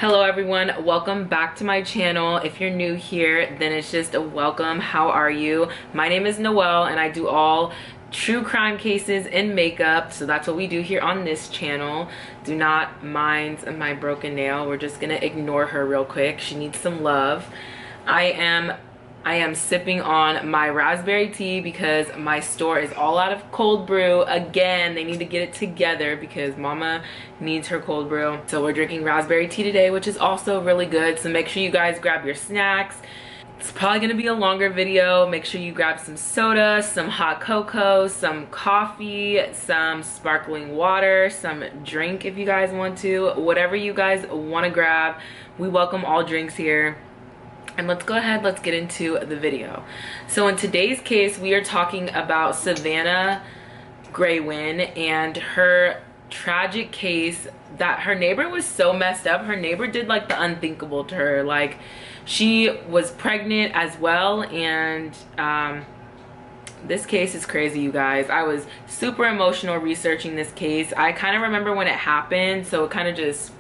Hello everyone, welcome back to my channel. If you're new here, then it's just a welcome. How are you? My name is Noelle and I do all true crime cases and makeup, so that's what we do here on this channel. Do not mind my broken nail. We're just gonna ignore her real quick. She needs some love. I am sipping on my raspberry tea because my store is all out of cold brew. Again, they need to get it together because mama needs her cold brew. So we're drinking raspberry tea today, which is also really good. So make sure you guys grab your snacks. It's probably gonna be a longer video. Make sure you grab some soda, some hot cocoa, some coffee, some sparkling water, some drink if you guys want to. Whatever you guys wanna grab. We welcome all drinks here. And let's go ahead, let's get into the video. So in today's case, we are talking about Savanna Greywind and her tragic case that her neighbor was so messed up. Her neighbor did like the unthinkable to her. Like, she was pregnant as well, and this case is crazy, you guys. I was super emotional researching this case. I kind of remember when it happened, so it kind of just,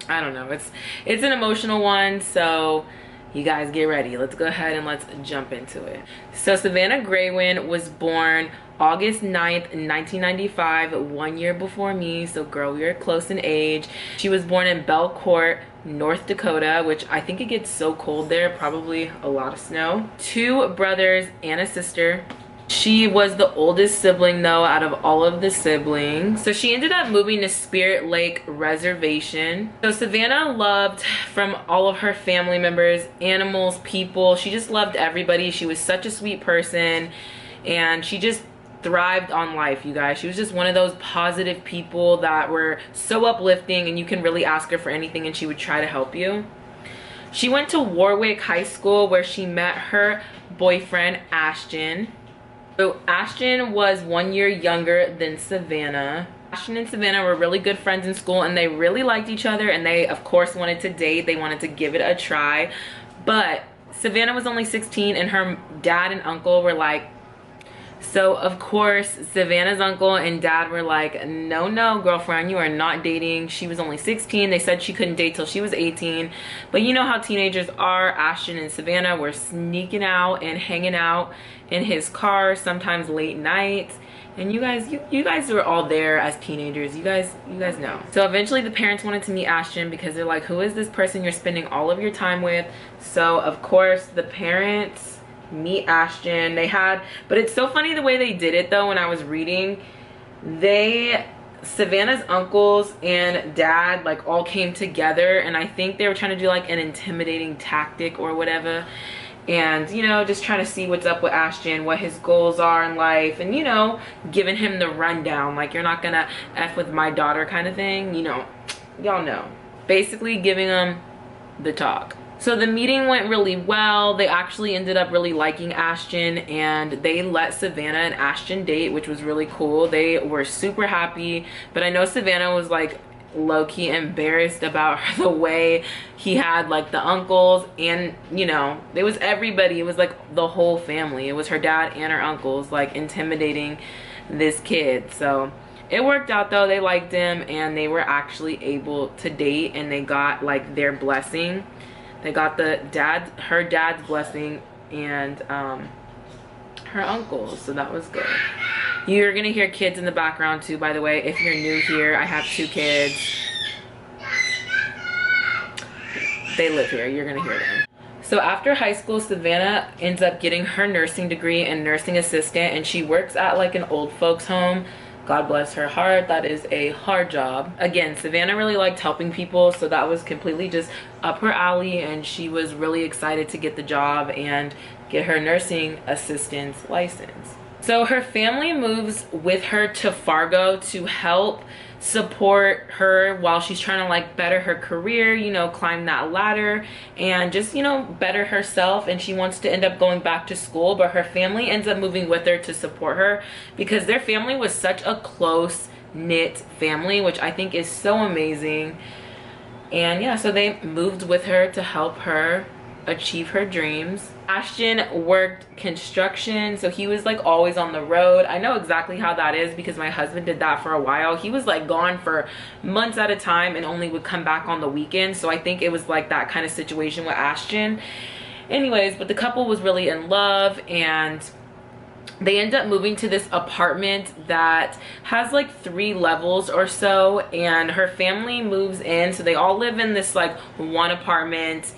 I don't know, it's an emotional one, so you guys get ready. Let's go ahead and let's jump into it. So Savanna Greywind was born August 9th, 1995, 1 year before me. So girl, we are close in age. She was born in Belcourt, North Dakota, which I think it gets so cold there, probably a lot of snow. 2 brothers and a sister. She was the oldest sibling though out of all of the siblings. So she ended up moving to Spirit Lake Reservation. So Savanna loved from all of her family members, animals, people. She just loved everybody. She was such a sweet person and she just thrived on life, you guys. She was just one of those positive people that were so uplifting and you can really ask her for anything and she would try to help you. She went to Warwick High School where she met her boyfriend, Ashton. So Ashton was 1 year younger than Savanna. Ashton and Savanna were really good friends in school and they really liked each other and they of course wanted to date. They wanted to give it a try. But Savanna was only 16 and her dad and uncle were like, so of course Savanna's uncle and dad were like, no girlfriend, you are not dating. She was only 16. They said she couldn't date till she was 18. But you know how teenagers are. Ashton and Savanna were sneaking out and hanging out in his car, sometimes late nights. And you guys were all there as teenagers. You guys know. So eventually the parents wanted to meet Ashton because they're like, who is this person you're spending all of your time with? So of course the parents meet Ashton. But it's so funny the way they did it though. When I was reading, Savanna's uncles and dad like all came together and I think they were trying to do like an intimidating tactic or whatever, and you know, just trying to see what's up with Ashton, what his goals are in life, and you know, giving him the rundown, like, you're not gonna F with my daughter kind of thing, you know, y'all know, basically giving him the talk. So the meeting went really well. They actually ended up really liking Ashton and they let Savanna and Ashton date, which was really cool. They were super happy, but I know Savanna was like low-key embarrassed about the way he had like the uncles, and you know, it was everybody. It was like the whole family. It was her dad and her uncles like intimidating this kid. So it worked out though. They liked him and they were actually able to date and they got like their blessing. They got her dad's blessing and her uncle's, so that was good. You're gonna hear kids in the background too, by the way. If you're new here, I have 2 kids. They live here, you're gonna hear them. So after high school, Savanna ends up getting her nursing degree and nursing assistant, and she works at like an old folks home. God bless her heart. That is a hard job. Again, Savanna really liked helping people, so that was completely just up her alley, and she was really excited to get the job and get her nursing assistant's license. So her family moves with her to Fargo to help support her while she's trying to like better her career, you know, climb that ladder and just, you know, better herself. And she wants to end up going back to school, but her family ends up moving with her to support her because their family was such a close knit family, which I think is so amazing. And yeah, so they moved with her to help her achieve her dreams. Ashton worked construction, so he was like always on the road. I know exactly how that is because my husband did that for a while. He was like gone for months at a time and only would come back on the weekends. So I think it was like that kind of situation with Ashton. Anyways, but the couple was really in love, and they end up moving to this apartment that has like 3 levels or so, and her family moves in, so they all live in this like one apartment,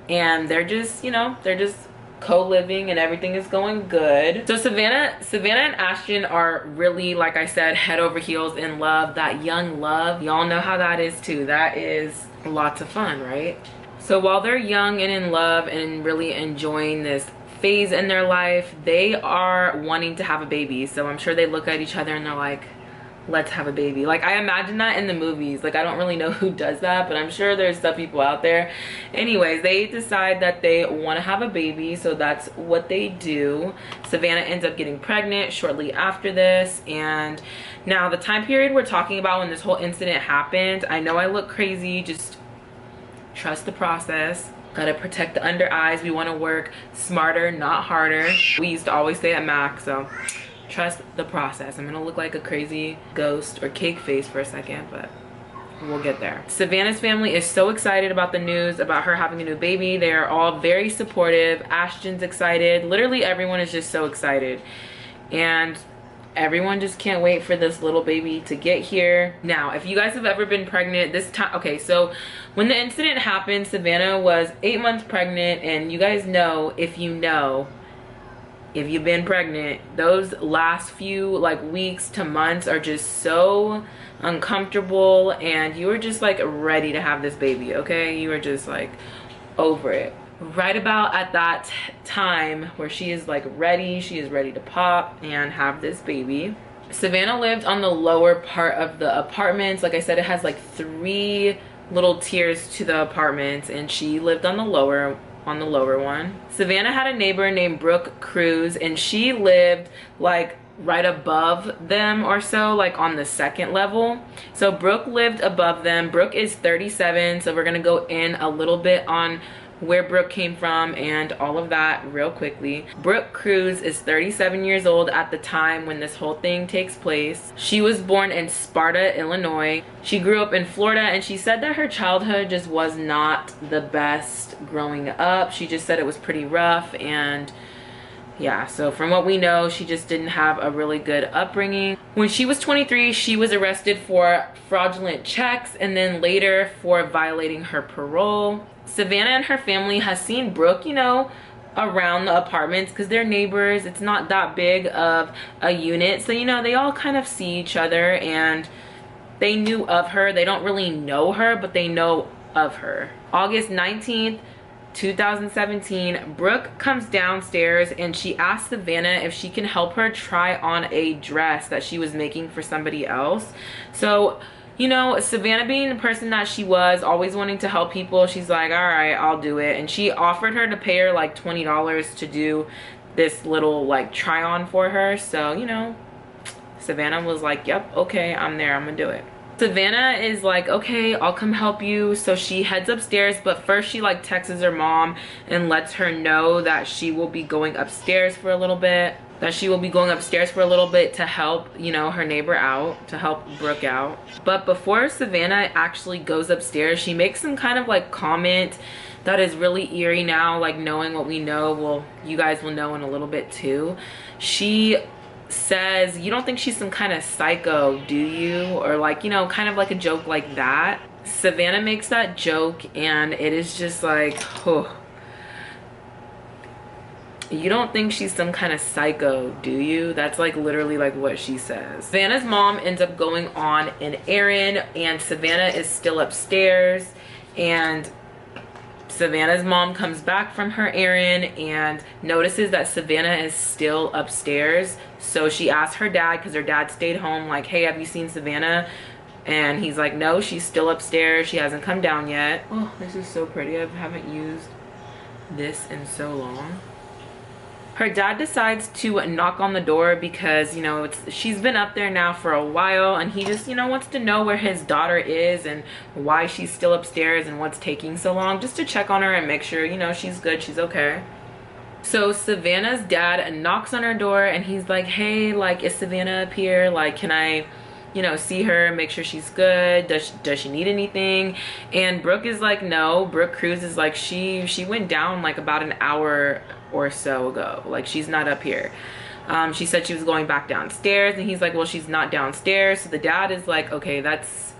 and they're just, you know, they're just co-living and everything is going good. So Savanna and Ashton are really, like I said, head over heels in love. That young love, y'all know how that is too. That is lots of fun, right? So while they're young and in love and really enjoying this phase in their life, they are wanting to have a baby. So I'm sure they look at each other and they're like, let's have a baby. Like, I imagine that in the movies. Like, I don't really know who does that, but I'm sure there's some people out there. Anyways, they decide that they want to have a baby, so that's what they do. Savanna ends up getting pregnant shortly after this. And now the time period we're talking about when this whole incident happened, I know I look crazy, just trust the process. Gotta protect the under eyes. We want to work smarter, not harder. We used to always say at Mac, so trust the process. I'm gonna look like a crazy ghost or cake face for a second, but we'll get there. Savanna's family is so excited about the news about her having a new baby. They are all very supportive. Ashton's excited. Literally everyone is just so excited. And everyone just can't wait for this little baby to get here. Now, if you guys have ever been pregnant this time, okay, so when the incident happened, Savanna was 8 months pregnant, and you guys know, if you've been pregnant, those last few like weeks to months are just so uncomfortable, and you were just like ready to have this baby, okay? You were just like over it. Right about at that time where she is like ready, she is ready to pop and have this baby. Savanna lived on the lower part of the apartments. Like I said, it has like 3 little tiers to the apartments, and she lived on the lower one. Savanna had a neighbor named Brooke Cruz, and she lived like right above them or so, like on the 2nd level. So Brooke lived above them. Brooke is 37, so we're gonna go in a little bit on where Brooke came from and all of that real quickly. Brooke Cruz is 37 years old at the time when this whole thing takes place. She was born in Sparta, Illinois. She grew up in Florida, and she said that her childhood just was not the best growing up. She just said it was pretty rough, and yeah, so from what we know, she just didn't have a really good upbringing. When she was 23, she was arrested for fraudulent checks and then later for violating her parole. Savanna and her family has seen Brooke, you know, around the apartments because they're neighbors. It's not that big of a unit, so you know, they all kind of see each other, and they knew of her. They don't really know her, but they know of her. August 19th, 2017, Brooke comes downstairs and she asks Savanna if she can help her try on a dress that she was making for somebody else. So, you know, Savanna, being the person that she was, always wanting to help people, she's like, all right, I'll do it. And she offered her to pay her like $20 to do this little like try on for her. So, you know, Savanna was like, yep, okay, I'm there, I'm gonna do it. Savanna is like, okay, I'll come help you. So she heads upstairs, but first she like texts her mom and lets her know that she will be going upstairs for a little bit. To help, you know, her neighbor out, to help Brooke out. But before Savanna actually goes upstairs, she makes some kind of like comment that is really eerie now, like knowing what we know. Well, you guys will know in a little bit too. She says, you don't think she's some kind of psycho, do you? Or like, you know, kind of like a joke like that. Savanna makes that joke, and it is just like, oh, you don't think she's some kind of psycho, do you? That's like literally like what she says. Savanna's mom ends up going on an errand, and Savanna is still upstairs, and Savanna's mom comes back from her errand and notices that Savanna is still upstairs. So she asks her dad, because her dad stayed home, like, hey, have you seen Savanna? And he's like, no, she's still upstairs, she hasn't come down yet. Oh, this is so pretty. I haven't used this in so long. Her dad decides to knock on the door because, you know, she's been up there now for a while, and he just, you know, wants to know where his daughter is and why she's still upstairs and what's taking so long, just to check on her and make sure, you know, she's good, she's okay. So Savanna's dad knocks on her door and he's like, hey, like, is Savanna up here? Like, can I, you know, see her, make sure she's good? Does she need anything? And Brooke is like, no. Brooke Cruz is like, she went down like about an hour or so ago. Like, she's not up here. She said she was going back downstairs, and he's like, well, she's not downstairs. So the dad is like, okay, that's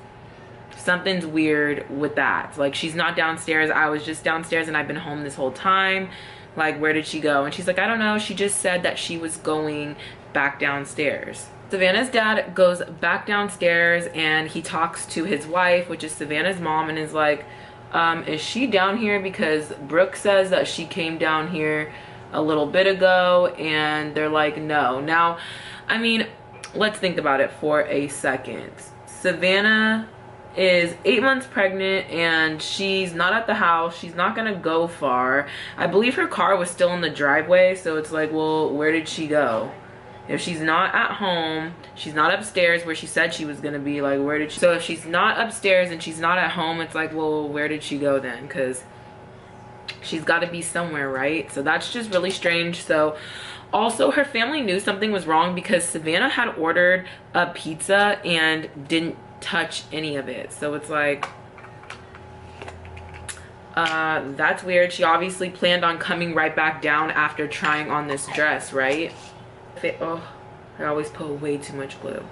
something's weird with that. Like, she's not downstairs. I was just downstairs and I've been home this whole time. Like, where did she go? And she's like, I don't know. She just said that she was going back downstairs. Savanna's dad goes back downstairs and he talks to his wife, which is Savanna's mom, and is like, is she down here? Because Brooke says that she came down here a little bit ago. And they're like, no. Now, I mean, let's think about it for a second. Savanna is 8 months pregnant and she's not at the house. She's not gonna go far. I believe her car was still in the driveway, so it's like, well, where did she go? If she's not at home, she's not upstairs where she said she was gonna be, like, where did she? So if she's not upstairs and she's not at home, it's like, well, where did she go then? Because she's got to be somewhere, right? So that's just really strange. So also, her family knew something was wrong because Savanna had ordered a pizza and didn't touch any of it. So it's like, that's weird. She obviously planned on coming right back down after trying on this dress, right? Oh, I always put way too much glue.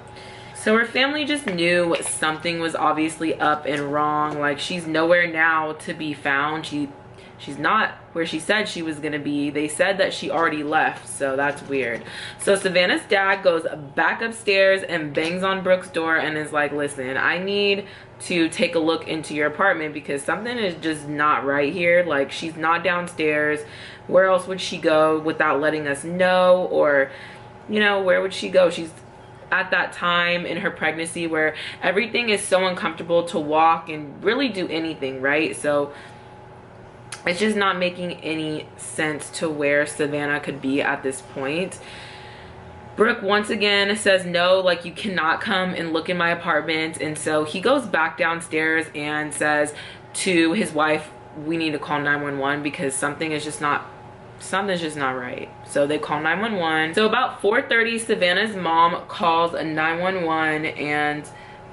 So her family just knew something was obviously up and wrong. Like, she's nowhere now to be found. She's not where she said she was gonna be. They said that she already left, so that's weird. So Savanna's dad goes back upstairs and bangs on Brooke's door and is like, listen, I need to take a look into your apartment because something is just not right here. Like, she's not downstairs. Where else would she go without letting us know? Or, you know, where would she go? She's at that time in her pregnancy where everything is so uncomfortable to walk and really do anything, right? So it's just not making any sense to where Savanna could be at this point. Brooke once again says, no, like, you cannot come and look in my apartment. And so he goes back downstairs and says to his wife, we need to call 911 because something's just not right. So they call 911. So about 4:30, Savanna's mom calls 911 and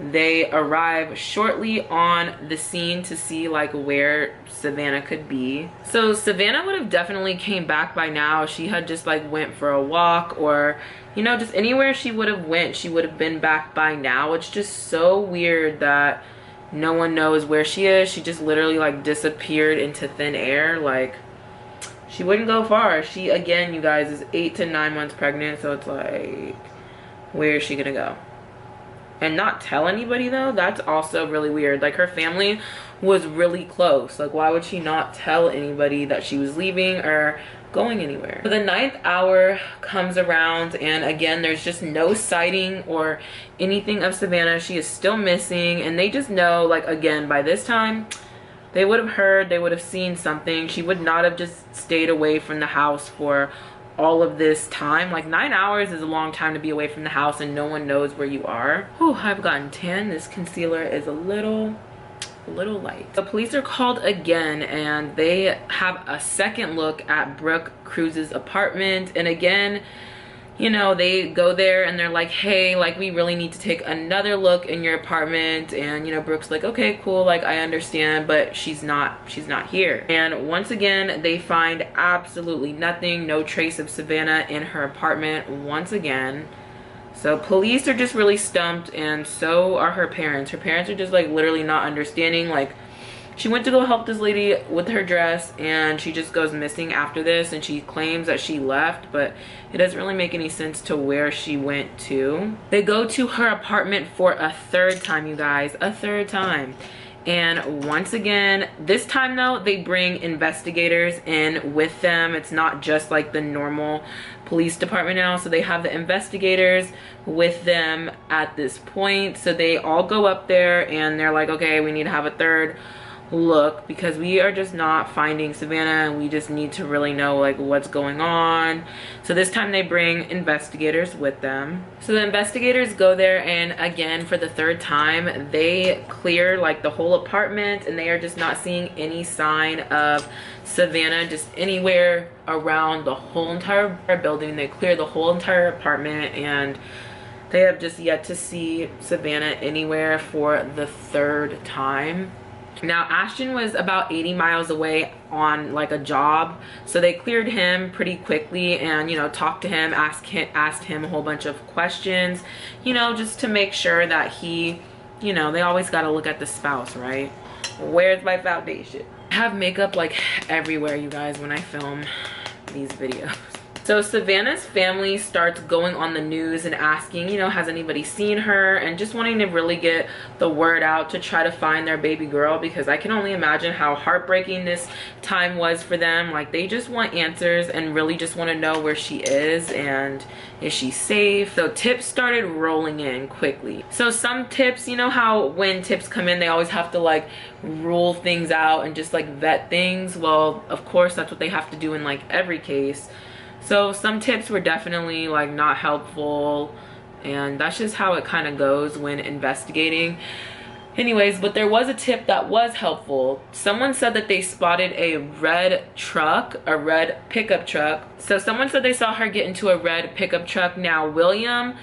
they arrive shortly on the scene to see like where Savanna could be. So Savanna would have definitely came back by now. She had just like went for a walk, or, you know, just anywhere she would have went, she would have been back by now. It's just so weird that no one knows where she is. She just literally like disappeared into thin air. Like, she wouldn't go far. She, again, you guys, is 8 to 9 months pregnant. So it's like, where is she gonna go? And not tell anybody though? That's also really weird. Like, her family was really close. Like, why would she not tell anybody that she was leaving or going anywhere? So the 9th hour comes around, and again, there's just no sighting or anything of Savanna. She is still missing, and they just know, like, again, by this time they would have heard, they would have seen something. She would not have just stayed away from the house for all of this time. Like, 9 hours is a long time to be away from the house and no one knows where you are. Whew, I've gotten tan. This concealer is a little light. The police are called again, and they have a second look at Brooke Cruz's apartment. And again, you know, they go there and they're like, hey, like, we really need to take another look in your apartment. And, you know, Brooke's like, okay, cool, like, I understand, but she's not here. And once again, they find absolutely nothing, no trace of Savanna in her apartment once again. So police are just really stumped, and so are her parents. Her parents are just like literally not understanding. Like, she went to go help this lady with her dress and she just goes missing after this, and she claims that she left, but it doesn't really make any sense to where she went to. They go to her apartment for a third time, you guys, a third time. And once again, this time though, they bring investigators in with them. It's not just like the normal police department now. So they have the investigators with them at this point. So they all go up there and they're like, okay, we need to have a third look, because we are just not finding Savanna, and we just need to really know like what's going on. So this time they bring investigators with them. So the investigators go there, and again, for the third time, they clear like the whole apartment, and they are just not seeing any sign of Savanna just anywhere around the whole entire building. They clear the whole entire apartment, and they have just yet to see Savanna anywhere for the third time. Now Ashton was about 80 miles away on like a job, so they cleared him pretty quickly, and you know, talked to him, asked him a whole bunch of questions, you know, just to make sure that he, you know, they always got to look at the spouse, right? Where's my foundation? I have makeup like everywhere, you guys, when I film these videos. So Savanna's family starts going on the news and asking, you know, has anybody seen her, and just wanting to really get the word out to try to find their baby girl, because I can only imagine how heartbreaking this time was for them. Like, they just want answers and really just want to know where she is and is she safe. So tips started rolling in quickly. So some tips, you know how when tips come in, they always have to like rule things out and just like vet things. Well, of course, that's what they have to do in like every case. So some tips were definitely like not helpful, and that's just how it kind of goes when investigating. Anyways, but there was a tip that was helpful. Someone said that they spotted a red truck, a red pickup truck. So someone said they saw her get into a red pickup truck. Now William,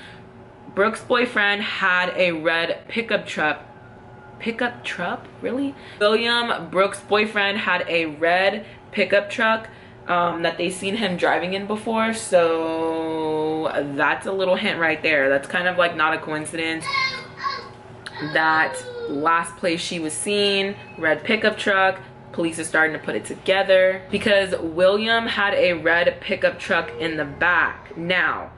Brooke's boyfriend, had a red pickup truck. Pickup truck? Really? William, Brooke's boyfriend, had a red pickup truck that they seen him driving in before. So that's a little hint right there. That's kind of like not a coincidence. That last place she was seen, red pickup truck, police are starting to put it together, because William had a red pickup truck in the back. Now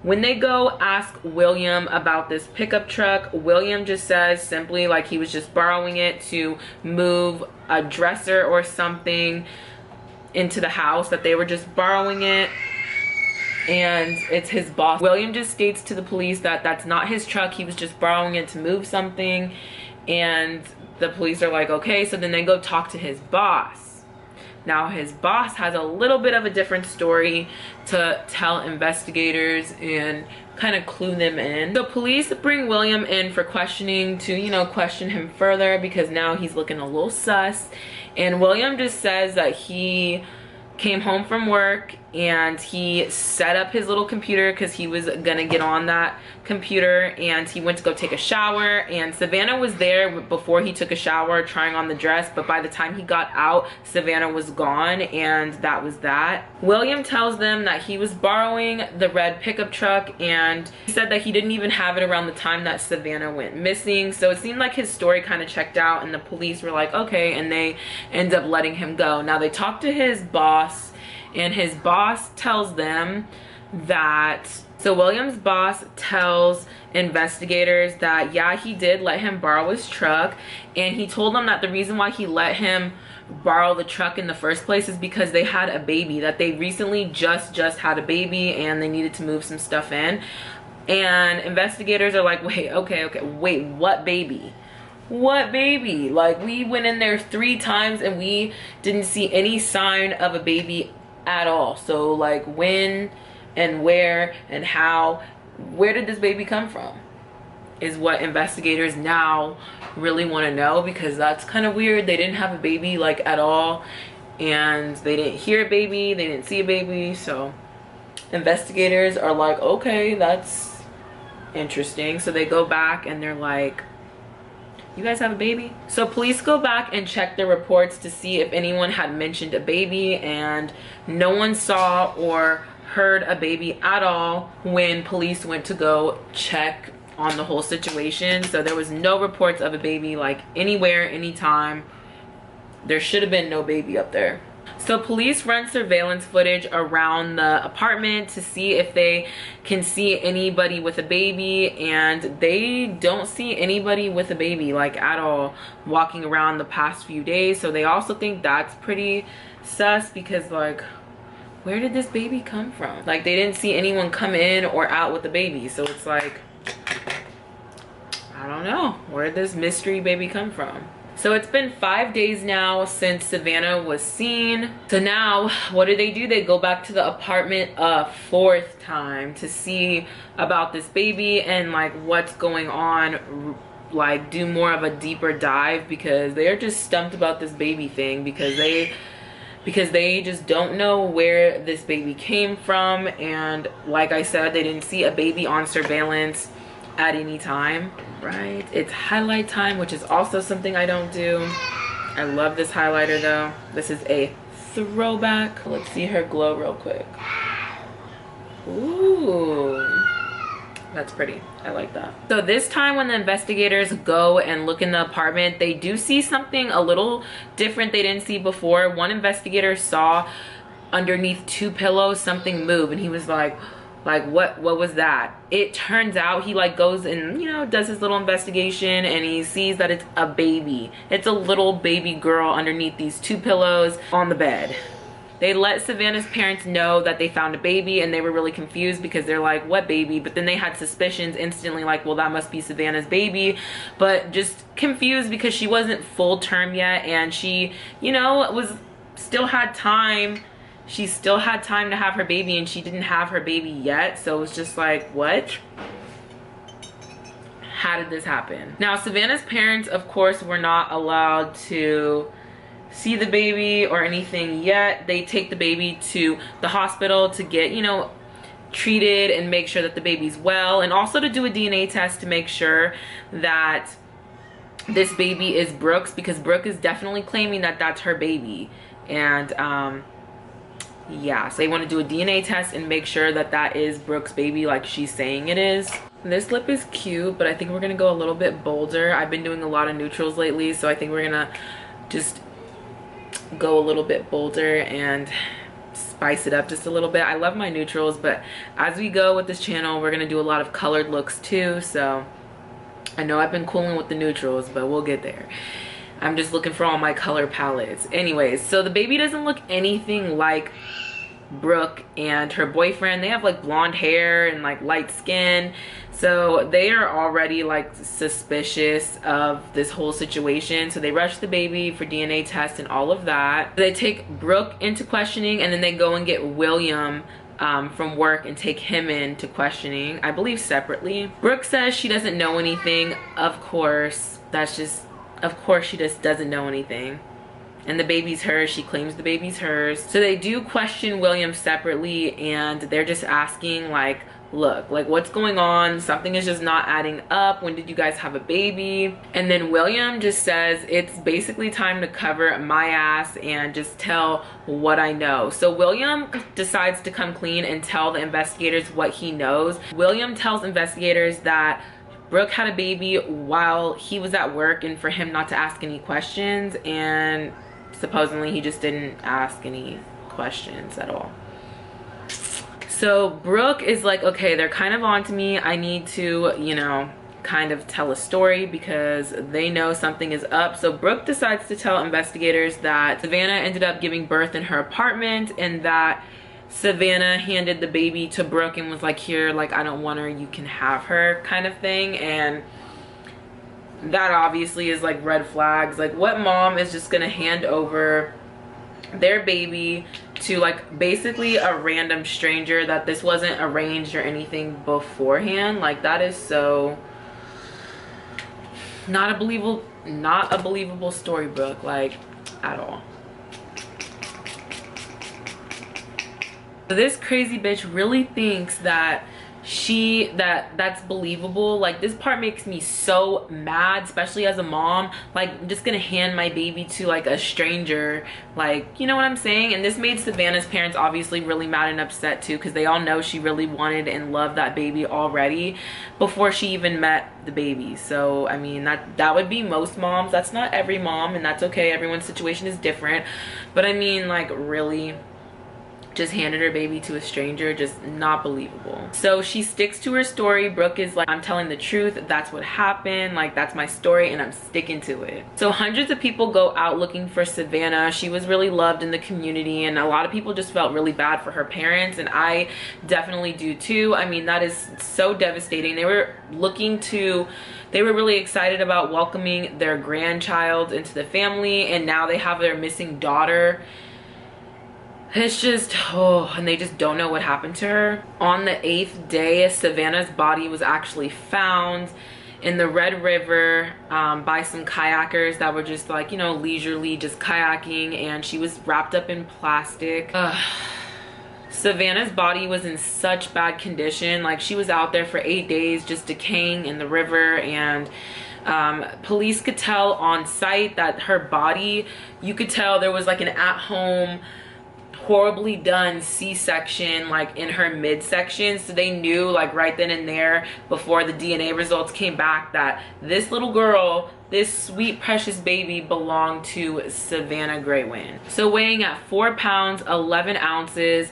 when they go ask William about this pickup truck, William just says simply like he was just borrowing it to move a dresser or something into the house, that they were just borrowing it, and it's his boss. William just states to the police that that's not his truck, he was just borrowing it to move something, and the police are like, okay. So then they go talk to his boss. Now his boss has a little bit of a different story to tell investigators and kind of clue them in. The police bring William in for questioning to, you know, question him further, because now he's looking a little sus. And William just says that he came home from work and he set up his little computer, because he was gonna get on that computer, and he went to go take a shower, and Savanna was there before he took a shower trying on the dress, but by the time he got out, Savanna was gone, and that was that. William tells them that he was borrowing the red pickup truck, and he said that he didn't even have it around the time that Savanna went missing. So it seemed like his story kind of checked out, and the police were like, okay, and they end up letting him go. Now they talked to his boss, and his boss tells them that, so William's boss tells investigators that yeah, he did let him borrow his truck, and he told them that the reason why he let him borrow the truck in the first place is because they had a baby, that they recently just had a baby, and they needed to move some stuff in. And investigators are like, wait, okay, wait, what baby? What baby? Like, we went in there 3 times and we didn't see any sign of a baby at all. So like, when and where and how, where did this baby come from, is what investigators now really want to know, because that's kind of weird. They didn't have a baby like at all, and they didn't hear a baby, they didn't see a baby. So investigators are like, okay, that's interesting. So they go back and they're like, you guys have a baby? So police go back and check their reports to see if anyone had mentioned a baby, and no one saw or heard a baby at all when police went to go check on the whole situation. So there was no reports of a baby like anywhere, anytime. There should have been no baby up there. So police run surveillance footage around the apartment to see if they can see anybody with a baby, and they don't see anybody with a baby like at all walking around the past few days. So they also think that's pretty sus, because like, where did this baby come from? Like, they didn't see anyone come in or out with the baby. So it's like, I don't know, where did this mystery baby come from? So it's been 5 days now since Savanna was seen. So now what do? They go back to the apartment a fourth time to see about this baby and like what's going on, like do more of a deeper dive, because they are just stumped about this baby thing, because they just don't know where this baby came from. And like I said, they didn't see a baby on surveillance at any time. Right, it's highlight time, which is also something I don't do. I love this highlighter though. This is a throwback. Let's see her glow real quick. Ooh, that's pretty. I like that. So this time when the investigators go and look in the apartment, they do see something a little different they didn't see before. One investigator saw underneath 2 pillows something move, and he was like what was that? It turns out he like goes and, you know, does his little investigation, and he sees that it's a baby. It's a little baby girl underneath these 2 pillows on the bed. They let Savanna's parents know that they found a baby, and they were really confused because they're like, what baby? But then they had suspicions instantly, like, well, that must be Savanna's baby. But just confused because she wasn't full term yet, and she, you know, still had time. She still had time to have her baby, and she didn't have her baby yet. So it was just like, what? How did this happen? Now, Savanna's parents, of course, were not allowed to see the baby or anything yet. They take the baby to the hospital to get, you know, treated and make sure that the baby's well, and also to do a DNA test to make sure that this baby is Brooke's, because Brooke is definitely claiming that that's her baby. And yeah, so they want to do a DNA test and make sure that that is Brooke's baby like she's saying it is. This lip is cute, but I think we're gonna go a little bit bolder. I've been doing a lot of neutrals lately, so I think we're gonna just go a little bit bolder and spice it up just a little bit. I love my neutrals, but as we go with this channel, we're gonna do a lot of colored looks too. So I know I've been cooling with the neutrals, but we'll get there. I'm just looking for all my color palettes. Anyways, so the baby doesn't look anything like Brooke and her boyfriend. They have like blonde hair and like light skin, so they are already like suspicious of this whole situation. So they rush the baby for DNA tests and all of that. They take Brooke into questioning, and then they go and get William from work and take him into questioning, I believe separately. Brooke says she doesn't know anything. Of course, she just doesn't know anything. And the baby's hers. She claims the baby's hers. So they do question William separately, and they're just asking like, look, like what's going on? Something is just not adding up. When did you guys have a baby? And then William just says it's basically time to cover my ass and just tell what I know. So William decides to come clean and tell the investigators what he knows. William tells investigators that Brooke had a baby while he was at work, and for him not to ask any questions, and supposedly he just didn't ask any questions at all. So Brooke is like, okay, they're kind of on to me. I need to, you know, kind of tell a story because they know something is up. So Brooke decides to tell investigators that Savanna ended up giving birth in her apartment, and that Savanna handed the baby to Brooke and was like, here, like, I don't want her, you can have her, kind of thing. And that obviously is like red flags. Like, what mom is just gonna hand over their baby to like basically a random stranger that this wasn't arranged or anything beforehand? Like, that is so not a believable story, Brooke, like, at all. This crazy bitch really thinks that that's believable. Like, this part makes me so mad, especially as a mom. Like, I'm just gonna hand my baby to like a stranger, like, you know what I'm saying? And this made Savanna's parents obviously really mad and upset too, because they all know she really wanted and loved that baby already before she even met the baby. So I mean, that would be most moms. That's not every mom, and that's okay. Everyone's situation is different, but I mean, like, really, just handed her baby to a stranger. Just not believable. So she sticks to her story. Brooke is like, I'm telling the truth, that's what happened, like that's my story and I'm sticking to it. So hundreds of people go out looking for Savanna. She was really loved in the community, and a lot of people just felt really bad for her parents, and I definitely do too. I mean, that is so devastating. They were really excited about welcoming their grandchild into the family, and now they have their missing daughter. It's just, oh, and they just don't know what happened to her. On the 8th day, Savanna's body was actually found in the Red River by some kayakers that were just like, you know, leisurely just kayaking, and she was wrapped up in plastic. Savanna's body was in such bad condition. Like, she was out there for 8 days just decaying in the river, and police could tell on site that her body, you could tell there was like an at-home horribly done C-section like in her midsection. So they knew like right then and there, before the DNA results came back, that this little girl, this sweet precious baby, belonged to Savanna Greywind. So weighing at 4 pounds 11 ounces,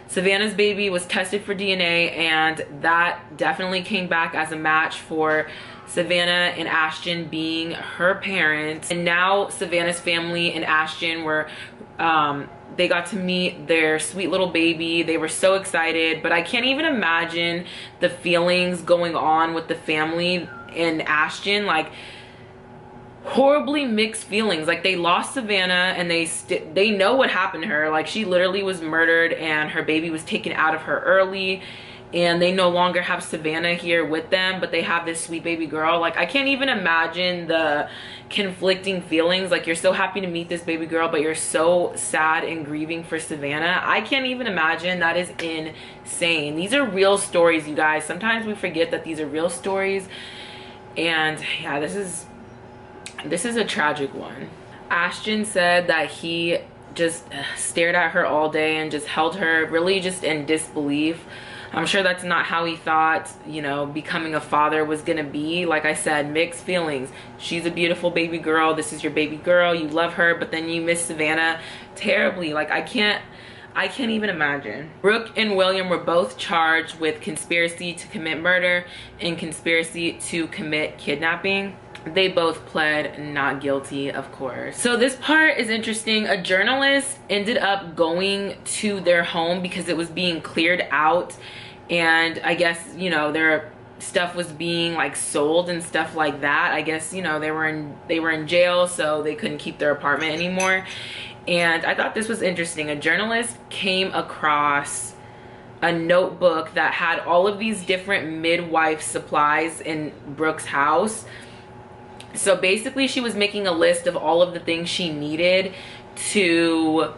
Savanna's baby was tested for DNA, and that definitely came back as a match for Savanna and Ashton being her parents. And now Savanna's family and Ashton were they got to meet their sweet little baby. They were so excited, but I can't even imagine the feelings going on with the family and Ashton. Like, horribly mixed feelings. Like, they lost Savanna, and they know what happened to her. Like, she literally was murdered, and her baby was taken out of her early, and they no longer have Savanna here with them, but they have this sweet baby girl. Like, I can't even imagine the conflicting feelings. Like, you're so happy to meet this baby girl, but you're so sad and grieving for Savanna. I can't even imagine. That is insane. These are real stories, you guys. Sometimes we forget that these are real stories, and yeah, this is a tragic one. Ashton said that he just stared at her all day and just held her really just in disbelief. I'm sure that's not how he thought, you know, becoming a father was gonna be. Like I said, mixed feelings. She's a beautiful baby girl. This is your baby girl. You love her, but then you miss Savanna terribly. Like, I can't even imagine. Brooke and William were both charged with conspiracy to commit murder and conspiracy to commit kidnapping. They both pled not guilty, of course. So this part is interesting. A journalist ended up going to their home because it was being cleared out, and I guess, you know, their stuff was being like sold and stuff like that. I guess, you know, they were in jail, so they couldn't keep their apartment anymore. And I thought this was interesting. A journalist came across a notebook that had all of these different midwife supplies in Brooke's house. So basically, she was making a list of all of the things she needed to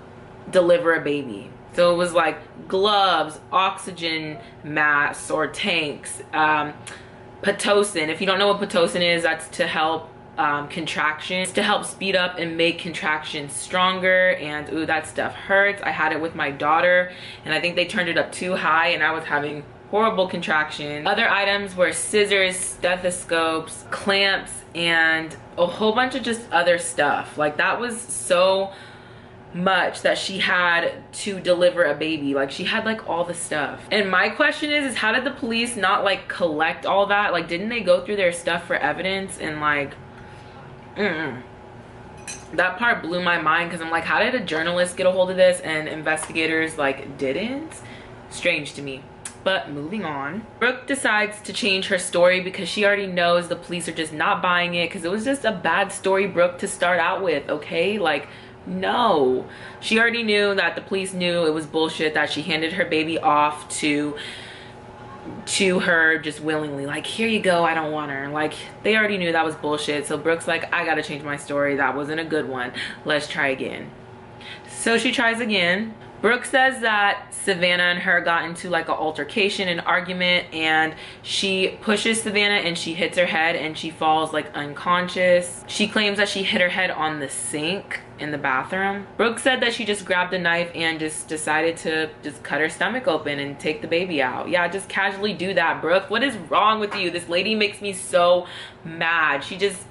deliver a baby. So it was like gloves, oxygen masks or tanks, Pitocin. If you don't know what Pitocin is, that's to help contractions, to help speed up and make contractions stronger. And ooh, that stuff hurts. I had it with my daughter, and I think they turned it up too high, and I was having horrible contractions. Other items were scissors, stethoscopes, clamps, and a whole bunch of just other stuff. Like, that was so much that she had to deliver a baby. Like, she had like all the stuff. And my question is how did the police not like collect all that? Like, didn't they go through their stuff for evidence? And like, that part blew my mind, because I'm like, how did a journalist get a hold of this and investigators like didn't? Strange to me. But moving on, Brooke decides to change her story because she already knows the police are just not buying it, because it was just a bad story, Brooke, to start out with. Okay, like, no, she already knew that the police knew it was bullshit that she handed her baby off to her just willingly. Like, here you go, I don't want her. Like, they already knew that was bullshit. So Brooke's like, I gotta change my story. That wasn't a good one. Let's try again. So she tries again. Brooke says that Savanna and her got into like an altercation, an argument, and she pushes Savanna and she hits her head and she falls like unconscious. She claims that she hit her head on the sink in the bathroom. Brooke said that she just grabbed a knife and just decided to just cut her stomach open and take the baby out. Yeah, just casually do that, Brooke. What is wrong with you? This lady makes me so mad. She just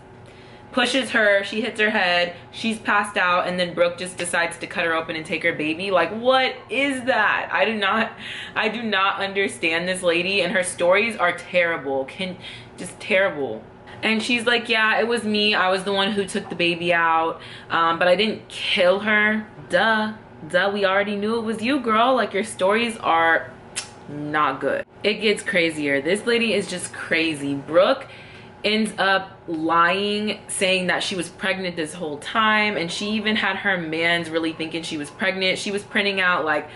pushes her, she hits her head, she's passed out, and then Brooke just decides to cut her open and take her baby. Like, what is that? I do not understand this lady, and her stories are terrible. Just terrible. And she's like, yeah, it was me, I was the one who took the baby out, but I didn't kill her. Duh, we already knew it was you, girl. Like, your stories are not good. It gets crazier. This lady is just crazy. Brooke ends up lying, saying that she was pregnant this whole time, and she even had her mans really thinking she was pregnant. She was printing out like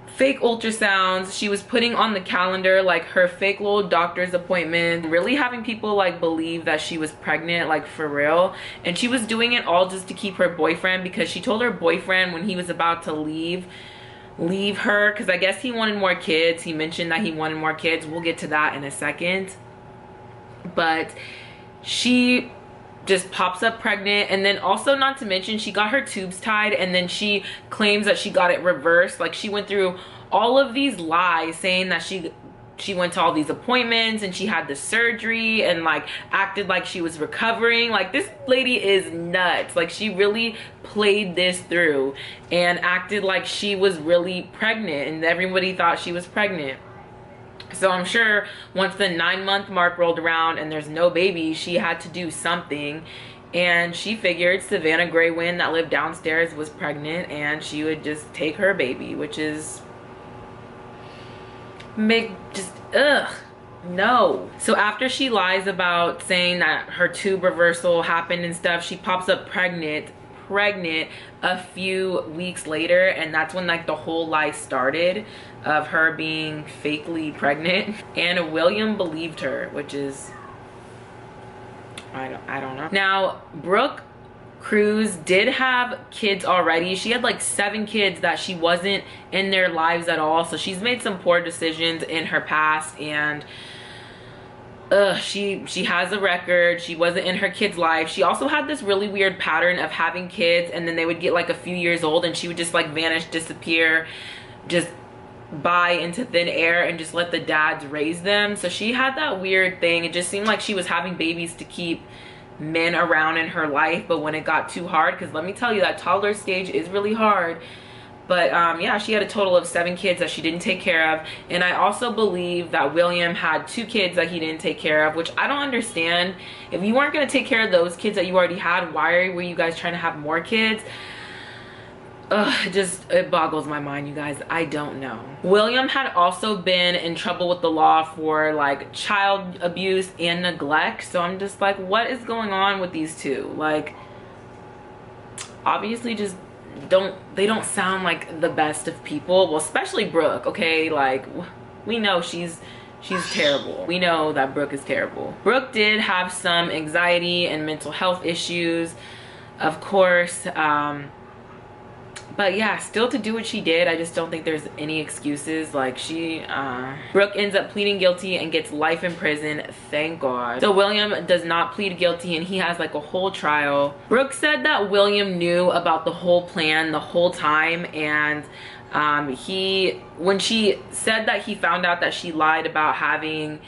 fake ultrasounds. She was putting on the calendar like her fake little doctor's appointment, really having people like believe that she was pregnant, like for real. And she was doing it all just to keep her boyfriend, because she told her boyfriend when he was about to leave her, because I guess he wanted more kids. He mentioned that he wanted more kids. We'll get to that in a second. But she just pops up pregnant, and then also, not to mention, she got her tubes tied, and then she claims that she got it reversed. Like, she went through all of these lies saying that she went to all these appointments and she had the surgery and like acted like she was recovering. Like, this lady is nuts. Like, she really played this through and acted like she was really pregnant, and everybody thought she was pregnant. So I'm sure once the 9-month mark rolled around and there's no baby, she had to do something, and she figured Savanna Greywind that lived downstairs was pregnant and she would just take her baby, which is ugh, no. So after she lies about saying that her tube reversal happened and stuff, she pops up pregnant a few weeks later, and that's when like the whole lie started of her being fakely pregnant. And William believed her, which is, I don't know. Now, Brooke Cruz did have kids already. She had like 7 kids that she wasn't in their lives at all. So she's made some poor decisions in her past, and she has a record. She wasn't in her kids' life. She also had this really weird pattern of having kids, and then they would get like a few years old and she would just like vanish, disappear, just by into thin air, and just let the dads raise them. So she had that weird thing. It just seemed like she was having babies to keep men around in her life, but when it got too hard, because let me tell you, that toddler stage is really hard. But yeah, she had a total of 7 kids that she didn't take care of. And I also believe that William had 2 kids that he didn't take care of, which I don't understand. If you weren't going to take care of those kids that you already had, why were you guys trying to have more kids? It boggles my mind, you guys. I don't know. William had also been in trouble with the law for like child abuse and neglect. So I'm just like, what is going on with these two? Like, obviously just they don't sound like the best of people. Well, especially Brooke, okay? Like, we know she's terrible. We know that Brooke is terrible. Brooke did have some anxiety and mental health issues, of course. But yeah, still to do what she did, I just don't think there's any excuses. Like, Brooke ends up pleading guilty and gets life in prison, thank God. So William does not plead guilty, and he has like a whole trial. Brooke said that William knew about the whole plan the whole time, and when she said that he found out that she lied about having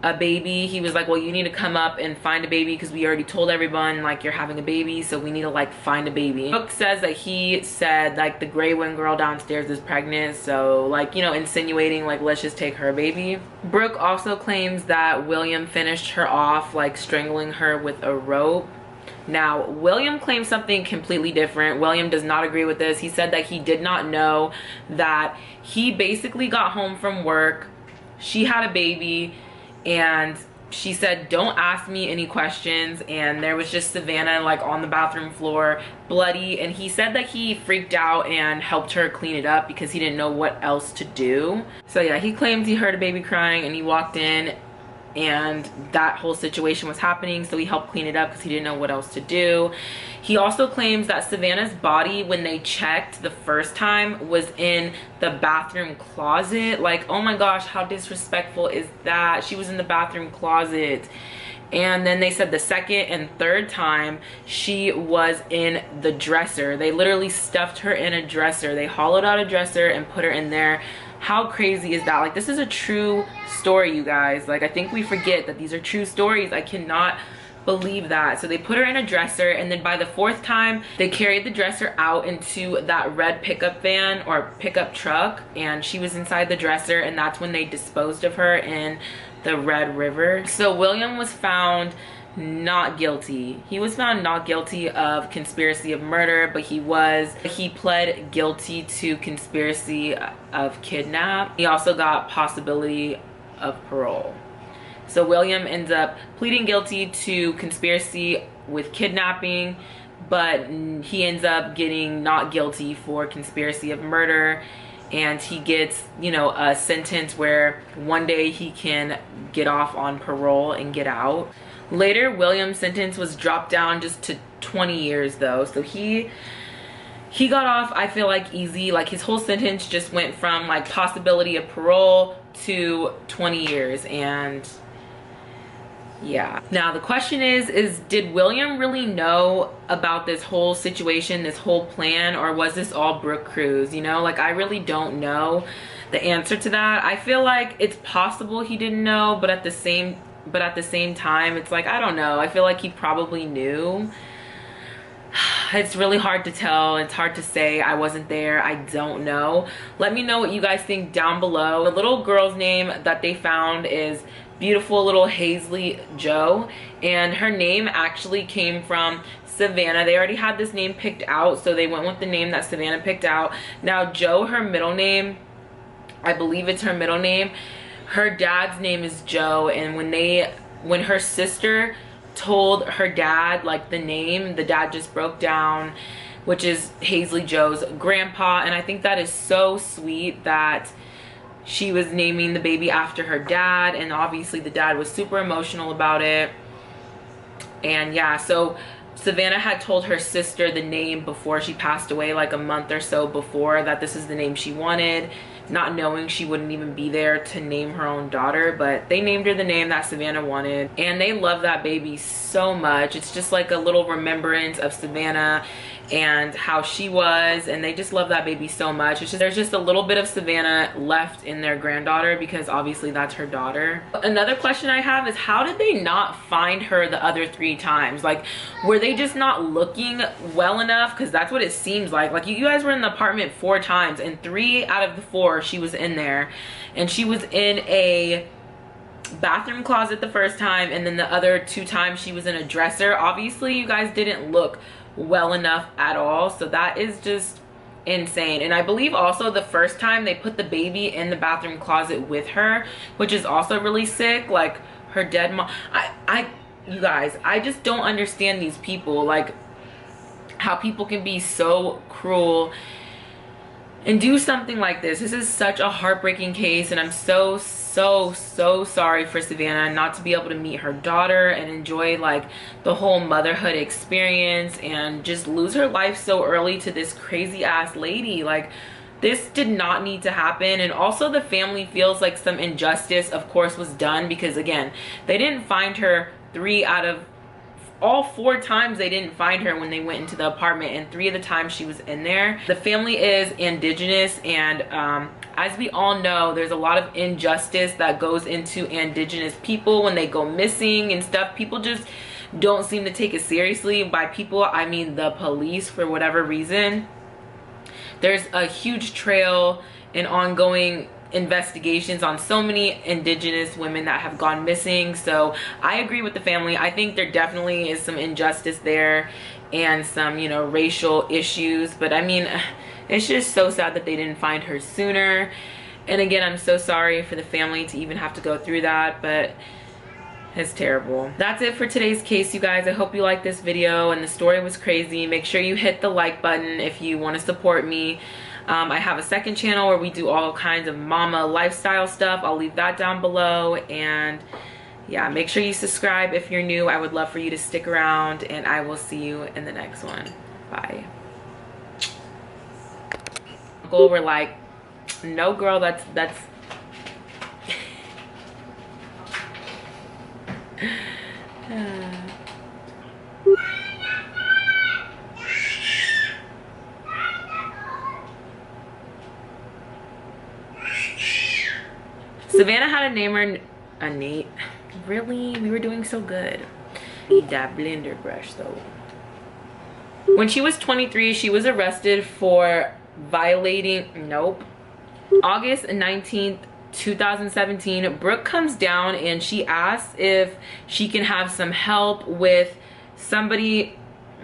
a baby, he was like, well, you need to come up and find a baby, because we already told everyone like you're having a baby, so we need to like find a baby. Brooke says that he said like the Greywind girl downstairs is pregnant, so like, you know, insinuating like let's just take her baby. Brooke also claims that William finished her off like strangling her with a rope. Now, William claims something completely different. William does not agree with this. He said that he did not know, that he basically got home from work, she had a baby, and she said, don't ask me any questions, and there was just Savanna like on the bathroom floor, bloody, and he said that he freaked out and helped her clean it up because he didn't know what else to do. So yeah, he claims he heard a baby crying and he walked in and that whole situation was happening, so he helped clean it up because he didn't know what else to do. He also claims that Savanna's body, when they checked the first time, was in the bathroom closet. Like, oh my gosh, how disrespectful is that? She was in the bathroom closet. And then they said the second and third time she was in the dresser. They literally stuffed her in a dresser. They hollowed out a dresser and put her in there. How crazy is that? Like, this is a true story, you guys. Like, I think we forget that these are true stories. I cannot believe that. So they put her in a dresser, and then by the 4th time they carried the dresser out into that red pickup van or pickup truck, and she was inside the dresser, and that's when they disposed of her in the Red River. So William was found not guilty. He was found not guilty of conspiracy of murder, but he pled guilty to conspiracy of kidnap. He also got possibility of parole. So William ends up pleading guilty to conspiracy with kidnapping, but he ends up getting not guilty for conspiracy of murder, and he gets, you know, a sentence where one day he can get off on parole and get out. Later, William's sentence was dropped down just to 20 years though. So he got off, I feel like, easy. Like his whole sentence just went from like possibility of parole to 20 years. And yeah. Now the question is did William really know about this whole situation, this whole plan, or was this all Brooke Cruz? You know, like I really don't know the answer to that. I feel like it's possible he didn't know, but at the same time, it's like, I don't know. I feel like he probably knew. It's really hard to tell. It's hard to say. I wasn't there. I don't know. Let me know what you guys think down below. The little girl's name that they found is beautiful little Hazley Joe, and her name actually came from Savanna. They already had this name picked out, so they went with the name that Savanna picked out. Now Joe, her middle name, I believe it's her middle name, her dad's name is Joe, and when her sister told her dad like the name, the dad just broke down, which is Hazley Joe's grandpa. And I think that is so sweet that she was naming the baby after her dad, and obviously the dad was super emotional about it. And yeah, so Savanna had told her sister the name before she passed away, like a month or so before, that this is the name she wanted, not knowing she wouldn't even be there to name her own daughter. But they named her the name that Savanna wanted, and they love that baby so much. It's just like a little remembrance of Savanna and how she was, and they just love that baby so much. It's just, there's just a little bit of Savanna left in their granddaughter, because obviously that's her daughter. Another question I have is, how did they not find her the other 3 times? Like, were they just not looking well enough? Because that's what it seems like. Like, you guys were in the apartment 4 times, and 3 out of the 4 she was in there, and she was in a bathroom closet the first time, and then the other 2 times she was in a dresser. Obviously you guys didn't look well enough at all, so that is just insane. And I believe also the first time they put the baby in the bathroom closet with her, which is also really sick. Like, her dead mom, you guys, I just don't understand these people, like how people can be so cruel and do something like this. This is such a heartbreaking case, and I'm so sorry for Savanna not to be able to meet her daughter and enjoy like the whole motherhood experience, and just lose her life so early to this crazy ass lady. Like, this did not need to happen. And also the family feels like some injustice, of course, was done, because again, they didn't find her 3 out of all 4 times. They didn't find her when they went into the apartment, and 3 of the times she was in there. The family is indigenous, and as we all know, there's a lot of injustice that goes into indigenous people when they go missing and stuff. People just don't seem to take it seriously. By people, I mean the police, for whatever reason. There's a huge trail and ongoing investigations on so many indigenous women that have gone missing. So I agree with the family. I think there definitely is some injustice there, and some, you know, racial issues. But I mean, it's just so sad that they didn't find her sooner. And again, I'm so sorry for the family to even have to go through that, but it's terrible. That's it for today's case, you guys. I hope you liked this video, and the story was crazy. Make sure you hit the like button if you want to support me. I have a second channel where we do all kinds of mama lifestyle stuff. I'll leave that down below. And yeah, make sure you subscribe if you're new. I would love for you to stick around, and I will see you in the next one. Bye. We're like, no girl, that's Savanna had a name, or a Nate. Really? We were doing so good. Need that blender brush though. When she was 23, she was arrested for violating, nope. August 19th, 2017, Brooke comes down and she asks if she can have some help with somebody.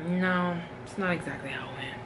No, it's not exactly how it went.